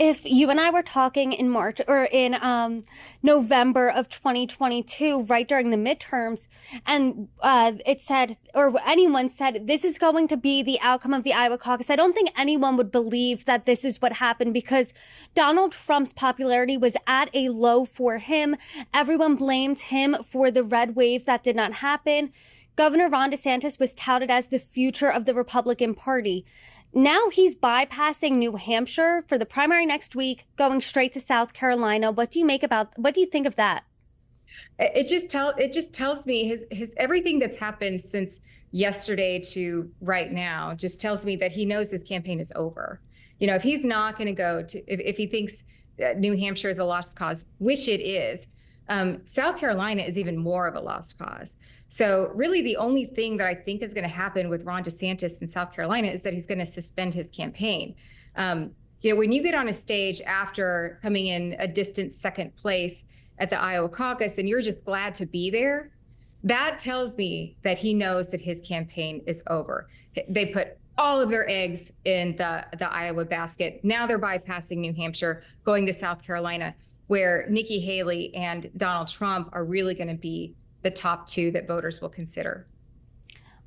if you and I were talking in March or in November of 2022, right during the midterms, and it said, or anyone said, this is going to be the outcome of the Iowa caucus, I don't think anyone would believe that this is what happened because Donald Trump's popularity was at a low for him. Everyone blamed him for the red wave that did not happen. Governor Ron DeSantis was touted as the future of the Republican Party. Now he's bypassing New Hampshire for the primary next week, going straight to South Carolina. What do you think of that? It just tells me his everything that's happened since yesterday to right now just tells me that he knows his campaign is over. If he's not going to go to, if he thinks that New Hampshire is a lost cause, which it is, South Carolina is even more of a lost cause. So really the only thing that I think is going to happen with Ron DeSantis in South Carolina is that he's going to suspend his campaign. When you get on a stage after coming in a distant second place at the Iowa caucus and you're just glad to be there, that tells me that he knows that his campaign is over. They put all of their eggs in the Iowa basket. Now they're bypassing New Hampshire, going to South Carolina, where Nikki Haley and Donald Trump are really going to be the top two that voters will consider.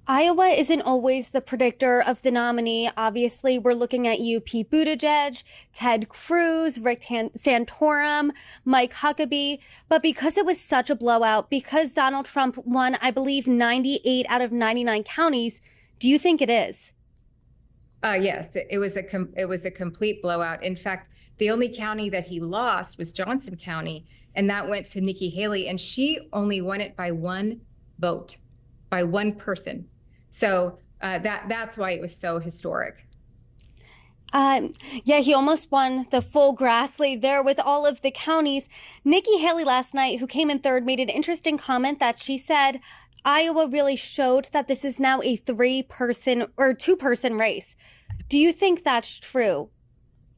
Iowa isn't always the predictor of the nominee. Obviously, we're looking at you, Pete Buttigieg, Ted Cruz, Rick Santorum, Mike Huckabee. But because it was such a blowout, because Donald Trump won, I believe, 98 out of 99 counties, do you think it is? Yes, it was a complete blowout. In fact, the only county that he lost was Johnson County, and that went to Nikki Haley, and she only won it by one vote, by one person. So that's why it was so historic. Yeah, he almost won the full Grassley there with all of the counties. Nikki Haley last night, who came in third, made an interesting comment that she said Iowa really showed that this is now a 3-person or 2-person race. Do you think that's true?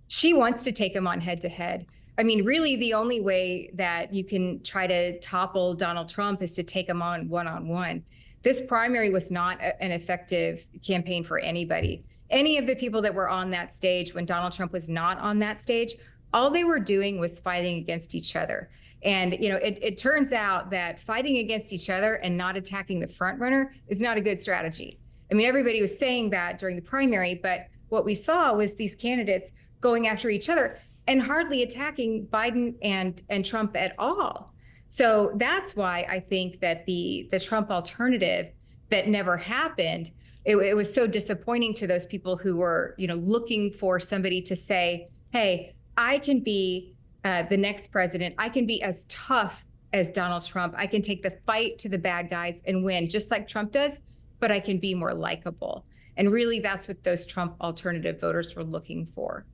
She wants to take him on head to head. I mean, really, the only way that you can try to topple Donald Trump is to take him on one-on-one. This primary was not an effective campaign for anybody. Any of the people that were on that stage when Donald Trump was not on that stage, all they were doing was fighting against each other. And, it turns out that fighting against each other and not attacking the front runner is not a good strategy. I mean, everybody was saying that during the primary, but what we saw was these candidates going after each other and hardly attacking Biden and Trump at all. So that's why I think that the Trump alternative that never happened, it was so disappointing to those people who were, looking for somebody to say, hey, I can be the next president. I can be as tough as Donald Trump. I can take the fight to the bad guys and win just like Trump does, but I can be more likable. And really, that's what those Trump alternative voters were looking for.